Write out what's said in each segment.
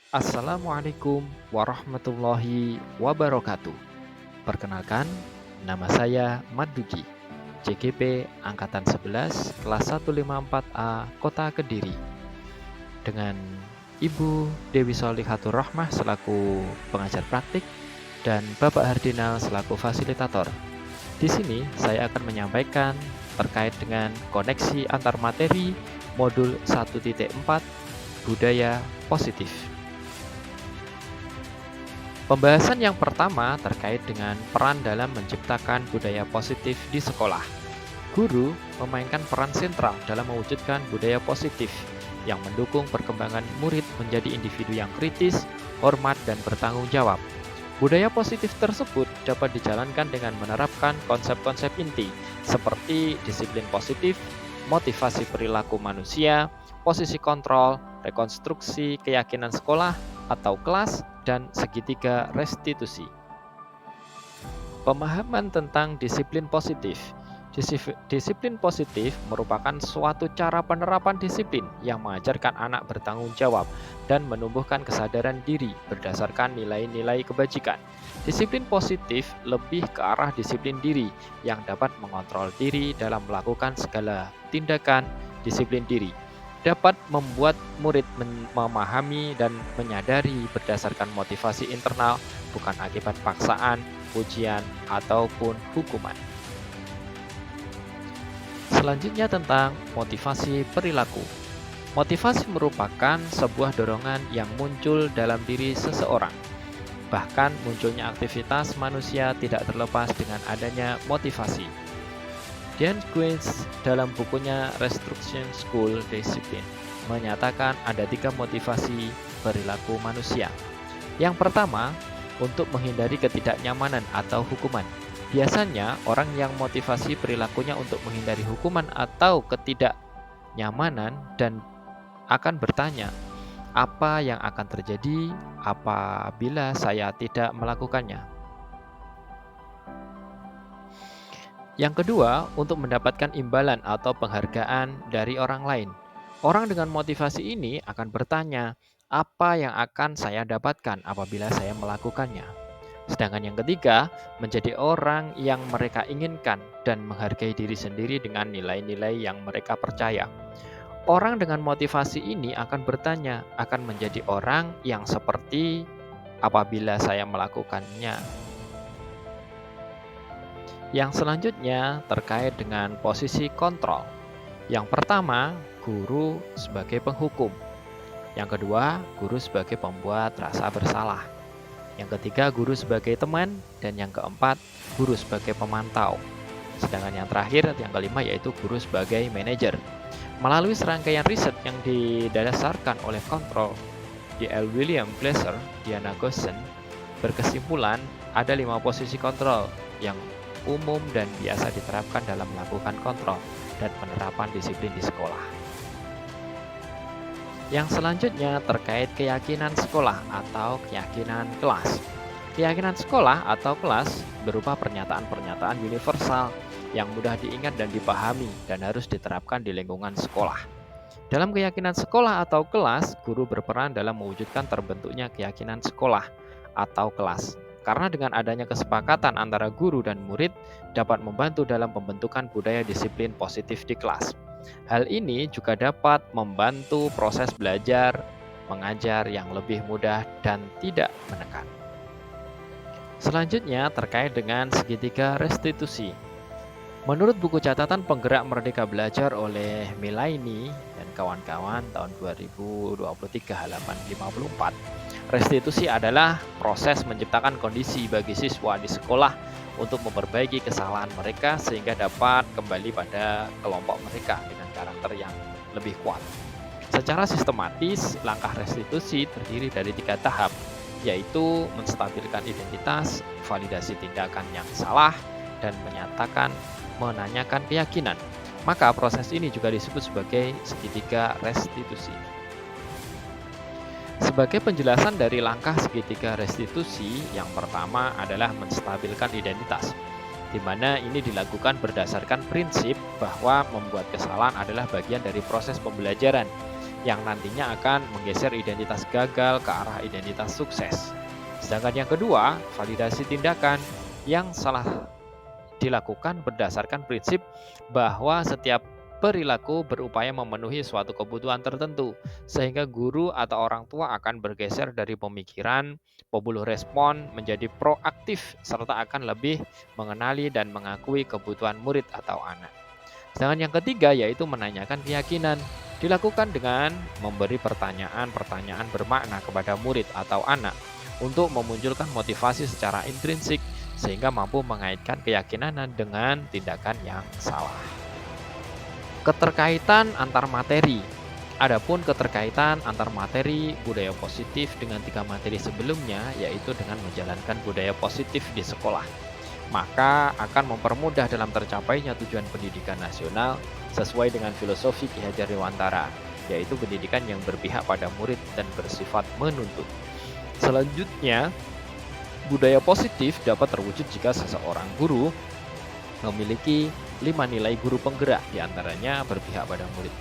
Assalamualaikum warahmatullahi wabarakatuh. Perkenalkan, nama saya Madugi, CGP Angkatan 11, kelas 154A, Kota Kediri. Dengan Ibu Dewi Solihatur Rahmah selaku pengajar praktik dan Bapak Hardinal selaku fasilitator. Di sini saya akan menyampaikan terkait dengan koneksi antar materi modul 1.4 budaya positif. Pembahasan yang pertama terkait dengan peran dalam menciptakan budaya positif di sekolah. Guru memainkan peran sentral dalam mewujudkan budaya positif yang mendukung perkembangan murid menjadi individu yang kritis, hormat, dan bertanggung jawab. Budaya positif tersebut dapat dijalankan dengan menerapkan konsep-konsep inti seperti disiplin positif, motivasi perilaku manusia, posisi kontrol, rekonstruksi keyakinan sekolah atau kelas, dan segitiga restitusi. Pemahaman tentang disiplin positif. Disiplin positif merupakan suatu cara penerapan disiplin yang mengajarkan anak bertanggung jawab dan menumbuhkan kesadaran diri berdasarkan nilai-nilai kebajikan. Disiplin positif lebih ke arah disiplin diri yang dapat mengontrol diri dalam melakukan segala tindakan. Disiplin diri dapat membuat murid memahami dan menyadari berdasarkan motivasi internal, bukan akibat paksaan, pujian, ataupun hukuman. Selanjutnya tentang motivasi perilaku. Motivasi merupakan sebuah dorongan yang muncul dalam diri seseorang. Bahkan munculnya aktivitas manusia tidak terlepas dengan adanya motivasi. Dan Queens dalam bukunya Restriction School Discipline menyatakan ada 3 motivasi perilaku manusia. Yang pertama, untuk menghindari ketidaknyamanan atau hukuman. Biasanya orang yang motivasi perilakunya untuk menghindari hukuman atau ketidaknyamanan dan akan bertanya, apa yang akan terjadi apabila saya tidak melakukannya? Yang kedua, untuk mendapatkan imbalan atau penghargaan dari orang lain. Orang dengan motivasi ini akan bertanya, apa yang akan saya dapatkan apabila saya melakukannya? Sedangkan yang ketiga, menjadi orang yang mereka inginkan dan menghargai diri sendiri dengan nilai-nilai yang mereka percaya. Orang dengan motivasi ini akan bertanya, akan menjadi orang yang seperti apabila saya melakukannya. Yang selanjutnya terkait dengan posisi kontrol. Yang pertama, guru sebagai penghukum. Yang kedua, guru sebagai pembuat rasa bersalah. Yang ketiga, guru sebagai teman. Dan yang keempat, guru sebagai pemantau. Sedangkan yang terakhir, yang kelima, yaitu guru sebagai manajer. Melalui serangkaian riset yang didasarkan oleh kontrol, D.L. William Glasser, Diana Gossen, berkesimpulan ada 5 posisi kontrol yang umum dan biasa diterapkan dalam melakukan kontrol dan penerapan disiplin di sekolah. Yang selanjutnya terkait keyakinan sekolah atau keyakinan kelas. Keyakinan sekolah atau kelas berupa pernyataan-pernyataan universal yang mudah diingat dan dipahami dan harus diterapkan di lingkungan sekolah. Dalam keyakinan sekolah atau kelas, guru berperan dalam mewujudkan terbentuknya keyakinan sekolah atau kelas. Karena dengan adanya kesepakatan antara guru dan murid dapat membantu dalam pembentukan budaya disiplin positif di kelas. Hal ini juga dapat membantu proses belajar, mengajar yang lebih mudah dan tidak menekan. Selanjutnya terkait dengan segitiga restitusi. Menurut buku catatan penggerak Merdeka Belajar oleh Milaini dan kawan-kawan tahun 2023 halaman 54, restitusi adalah proses menciptakan kondisi bagi siswa di sekolah untuk memperbaiki kesalahan mereka sehingga dapat kembali pada kelompok mereka dengan karakter yang lebih kuat. Secara sistematis, langkah restitusi terdiri dari 3 tahap, yaitu menstabilkan identitas, validasi tindakan yang salah, dan menanyakan keyakinan. Maka proses ini juga disebut sebagai segitiga restitusi. Sebagai penjelasan dari langkah segitiga restitusi, yang pertama adalah menstabilkan identitas, di mana ini dilakukan berdasarkan prinsip bahwa membuat kesalahan adalah bagian dari proses pembelajaran yang nantinya akan menggeser identitas gagal ke arah identitas sukses. Sedangkan yang kedua, validasi tindakan yang salah dilakukan berdasarkan prinsip bahwa setiap perilaku berupaya memenuhi suatu kebutuhan tertentu, sehingga guru atau orang tua akan bergeser dari pemikiran pembuluh respon menjadi proaktif serta akan lebih mengenali dan mengakui kebutuhan murid atau anak. Sedangkan yang ketiga yaitu menanyakan keyakinan, dilakukan dengan memberi pertanyaan-pertanyaan bermakna kepada murid atau anak untuk memunculkan motivasi secara intrinsik sehingga mampu mengaitkan keyakinan dengan tindakan yang salah. Keterkaitan antar materi. Adapun keterkaitan antar materi budaya positif dengan 3 materi sebelumnya yaitu dengan menjalankan budaya positif di sekolah, maka akan mempermudah dalam tercapainya tujuan pendidikan nasional sesuai dengan filosofi Ki Hajar Dewantara, yaitu pendidikan yang berpihak pada murid dan bersifat menuntut. Selanjutnya, budaya positif dapat terwujud jika seseorang guru memiliki 5 nilai guru penggerak, diantaranya berpihak pada murid,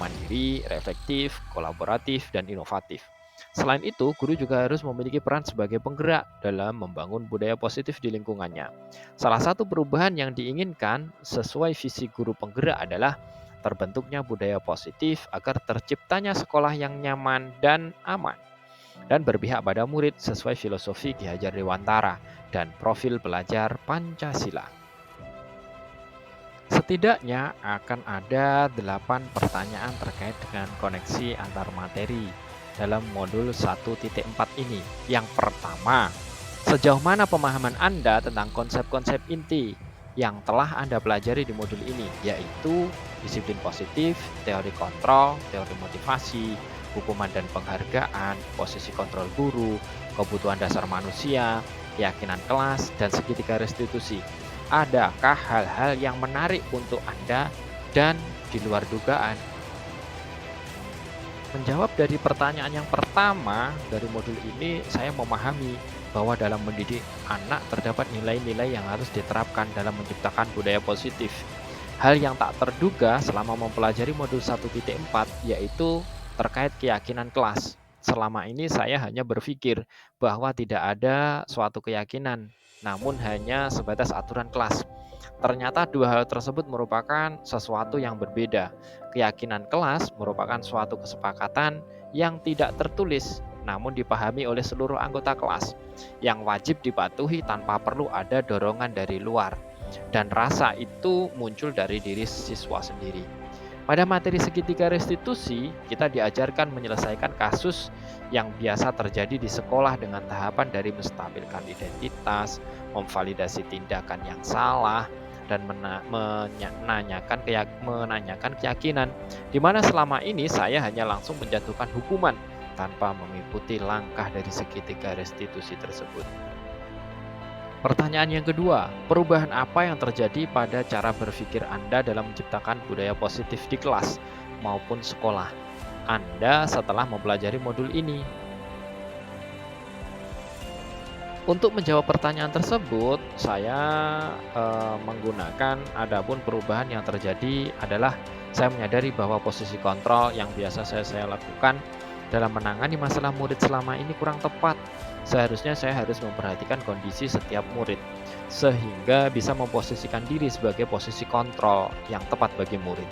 mandiri, reflektif, kolaboratif, dan inovatif. Selain itu, guru juga harus memiliki peran sebagai penggerak dalam membangun budaya positif di lingkungannya. Salah satu perubahan yang diinginkan sesuai visi guru penggerak adalah terbentuknya budaya positif agar terciptanya sekolah yang nyaman dan aman dan berpihak pada murid sesuai filosofi Ki Hajar Dewantara dan profil pelajar Pancasila. Setidaknya akan ada 8 pertanyaan terkait dengan koneksi antar materi dalam modul 1.4 ini. Yang pertama, sejauh mana pemahaman Anda tentang konsep-konsep inti yang telah Anda pelajari di modul ini, yaitu disiplin positif, teori kontrol, teori motivasi, hukuman dan penghargaan, posisi kontrol guru, kebutuhan dasar manusia, keyakinan kelas, dan segitiga restitusi. Adakah hal-hal yang menarik untuk Anda dan di luar dugaan? Menjawab dari pertanyaan yang pertama dari modul ini, saya memahami bahwa dalam mendidik anak terdapat nilai-nilai yang harus diterapkan dalam menciptakan budaya positif. Hal yang tak terduga selama mempelajari modul 1.4 yaitu terkait keyakinan kelas. Selama ini saya hanya berpikir bahwa tidak ada suatu keyakinan, namun hanya sebatas aturan kelas. Ternyata dua hal tersebut merupakan sesuatu yang berbeda. Keyakinan kelas merupakan suatu kesepakatan yang tidak tertulis, namun dipahami oleh seluruh anggota kelas, yang wajib dipatuhi tanpa perlu ada dorongan dari luar. Dan rasa itu muncul dari diri siswa sendiri. Pada materi segitiga restitusi, kita diajarkan menyelesaikan kasus yang biasa terjadi di sekolah dengan tahapan dari menstabilkan identitas, memvalidasi tindakan yang salah, dan menanyakan keyakinan, di mana selama ini saya hanya langsung menjatuhkan hukuman tanpa mengikuti langkah dari segitiga restitusi tersebut. Pertanyaan yang kedua, perubahan apa yang terjadi pada cara berpikir Anda dalam menciptakan budaya positif di kelas maupun sekolah Anda setelah mempelajari modul ini? Untuk menjawab pertanyaan tersebut, saya menggunakan adapun perubahan yang terjadi adalah saya menyadari bahwa posisi kontrol yang biasa saya lakukan dalam menangani masalah murid selama ini kurang tepat. Seharusnya saya harus memperhatikan kondisi setiap murid, sehingga bisa memposisikan diri sebagai posisi kontrol yang tepat bagi murid.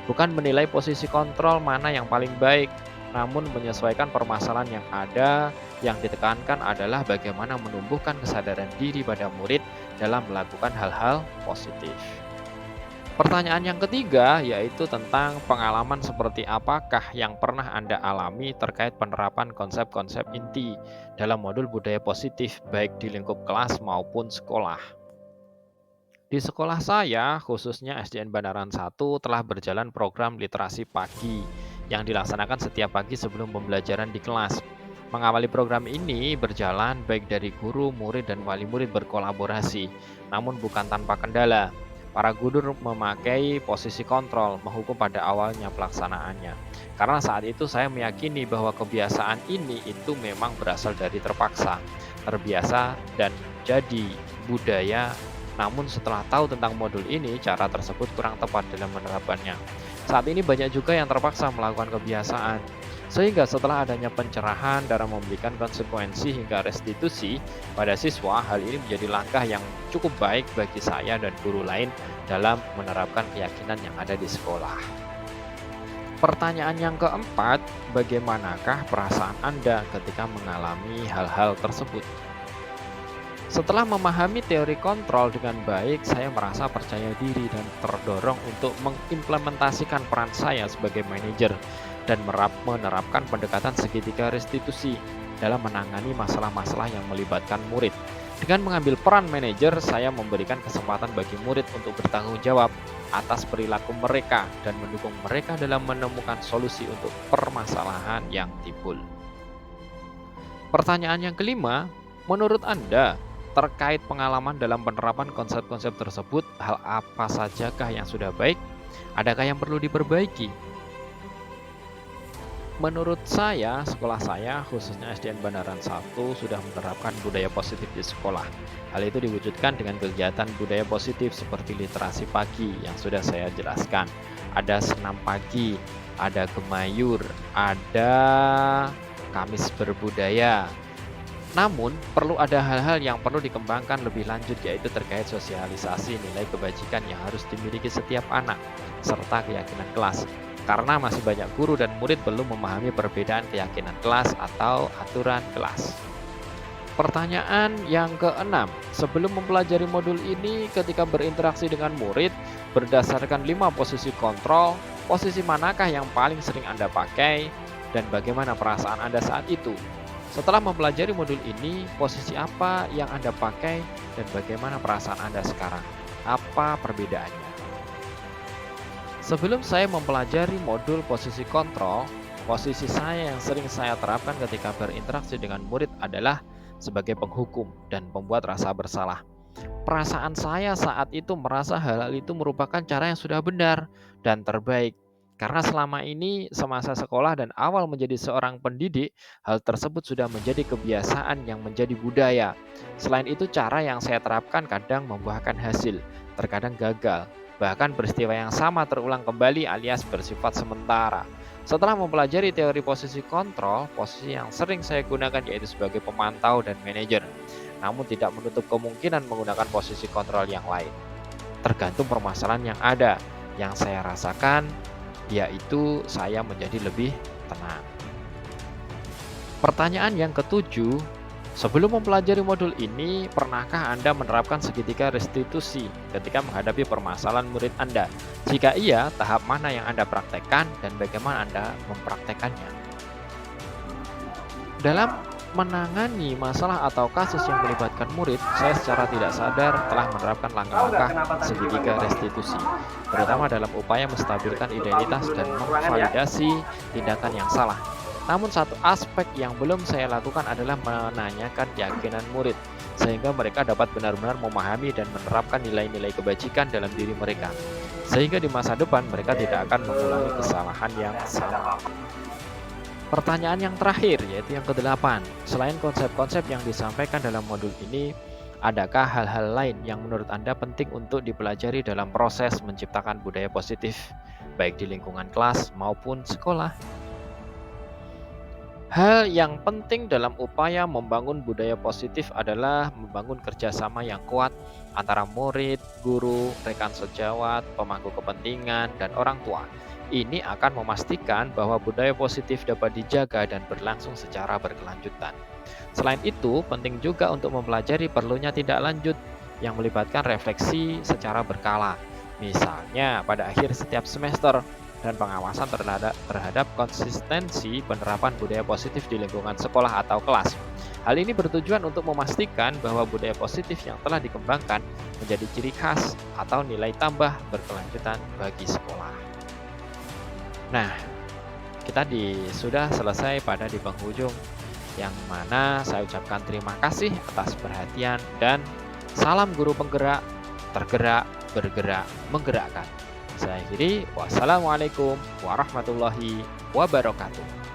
Bukan menilai posisi kontrol mana yang paling baik, namun menyesuaikan permasalahan yang ada. Yang ditekankan adalah bagaimana menumbuhkan kesadaran diri pada murid dalam melakukan hal-hal positif. Pertanyaan yang ketiga yaitu tentang pengalaman seperti apakah yang pernah Anda alami terkait penerapan konsep-konsep inti dalam modul budaya positif baik di lingkup kelas maupun sekolah. Di sekolah saya, khususnya SDN Banaran 1, telah berjalan program literasi pagi yang dilaksanakan setiap pagi sebelum pembelajaran di kelas. Mengawali program ini berjalan baik dari guru, murid, dan wali murid berkolaborasi, namun bukan tanpa kendala. Para guru memakai posisi kontrol, menghukum pada awalnya pelaksanaannya. Karena saat itu saya meyakini bahwa kebiasaan ini itu memang berasal dari terpaksa, terbiasa, dan jadi budaya. Namun setelah tahu tentang modul ini, cara tersebut kurang tepat dalam menerapkannya. Saat ini banyak juga yang terpaksa melakukan kebiasaan. Sehingga setelah adanya pencerahan dalam memberikan konsekuensi hingga restitusi pada siswa, hal ini menjadi langkah yang cukup baik bagi saya dan guru lain dalam menerapkan keyakinan yang ada di sekolah. Pertanyaan yang keempat, bagaimanakah perasaan Anda ketika mengalami hal-hal tersebut? Setelah memahami teori kontrol dengan baik, saya merasa percaya diri dan terdorong untuk mengimplementasikan peran saya sebagai manajer dan menerapkan pendekatan segitiga restitusi dalam menangani masalah-masalah yang melibatkan murid. Dengan mengambil peran manajer, saya memberikan kesempatan bagi murid untuk bertanggung jawab atas perilaku mereka dan mendukung mereka dalam menemukan solusi untuk permasalahan yang timbul. Pertanyaan yang kelima, menurut Anda, terkait pengalaman dalam penerapan konsep-konsep tersebut, hal apa sajakah yang sudah baik? Adakah yang perlu diperbaiki? Menurut saya, sekolah saya, khususnya SDN Bandaran 1, sudah menerapkan budaya positif di sekolah. Hal itu diwujudkan dengan kegiatan budaya positif seperti literasi pagi yang sudah saya jelaskan. Ada senam pagi, ada gemayur, ada kamis berbudaya. Namun, perlu ada hal-hal yang perlu dikembangkan lebih lanjut, yaitu terkait sosialisasi nilai kebajikan yang harus dimiliki setiap anak, serta keyakinan kelas. Karena masih banyak guru dan murid belum memahami perbedaan keyakinan kelas atau aturan kelas. Pertanyaan yang keenam, sebelum mempelajari modul ini ketika berinteraksi dengan murid, berdasarkan 5 posisi kontrol, posisi manakah yang paling sering Anda pakai dan bagaimana perasaan Anda saat itu? Setelah mempelajari modul ini, posisi apa yang Anda pakai dan bagaimana perasaan Anda sekarang? Apa perbedaannya? Sebelum saya mempelajari modul posisi kontrol, posisi saya yang sering saya terapkan ketika berinteraksi dengan murid adalah sebagai penghukum dan pembuat rasa bersalah. Perasaan saya saat itu merasa hal-hal itu merupakan cara yang sudah benar dan terbaik. Karena selama ini semasa sekolah dan awal menjadi seorang pendidik, hal tersebut sudah menjadi kebiasaan yang menjadi budaya. Selain itu, cara yang saya terapkan kadang membuahkan hasil, terkadang gagal. Bahkan peristiwa yang sama terulang kembali alias bersifat sementara. Setelah mempelajari teori posisi kontrol, posisi yang sering saya gunakan yaitu sebagai pemantau dan manajer. Namun tidak menutup kemungkinan menggunakan posisi kontrol yang lain. Tergantung permasalahan yang ada. Yang saya rasakan yaitu saya menjadi lebih tenang. Pertanyaan yang ketujuh, sebelum mempelajari modul ini, pernahkah Anda menerapkan segitiga restitusi ketika menghadapi permasalahan murid Anda? Jika iya, tahap mana yang Anda praktekkan dan bagaimana Anda mempraktekannya? Dalam menangani masalah atau kasus yang melibatkan murid, saya secara tidak sadar telah menerapkan langkah-langkah segitiga restitusi, terutama dalam upaya menstabilkan identitas dan memvalidasi tindakan yang salah. Namun satu aspek yang belum saya lakukan adalah menanyakan keyakinan murid, sehingga mereka dapat benar-benar memahami dan menerapkan nilai-nilai kebajikan dalam diri mereka, sehingga di masa depan mereka tidak akan mengulangi kesalahan yang sama. Pertanyaan yang terakhir, yaitu yang ke-8. Selain konsep-konsep yang disampaikan dalam modul ini, adakah hal-hal lain yang menurut Anda penting untuk dipelajari dalam proses menciptakan budaya positif, baik di lingkungan kelas maupun sekolah? Hal yang penting dalam upaya membangun budaya positif adalah membangun kerjasama yang kuat antara murid, guru, rekan sejawat, pemangku kepentingan, dan orang tua. Ini akan memastikan bahwa budaya positif dapat dijaga dan berlangsung secara berkelanjutan. Selain itu, penting juga untuk mempelajari perlunya tindak lanjut yang melibatkan refleksi secara berkala. Misalnya pada akhir setiap semester, dan pengawasan terhadap konsistensi penerapan budaya positif di lingkungan sekolah atau kelas. Hal ini bertujuan untuk memastikan bahwa budaya positif yang telah dikembangkan menjadi ciri khas atau nilai tambah berkelanjutan bagi sekolah. Nah, kita sudah selesai pada di penghujung, yang mana saya ucapkan terima kasih atas perhatian dan salam guru penggerak, tergerak, bergerak, menggerakkan. Saya akhiri, wassalamualaikum warahmatullahi wabarakatuh.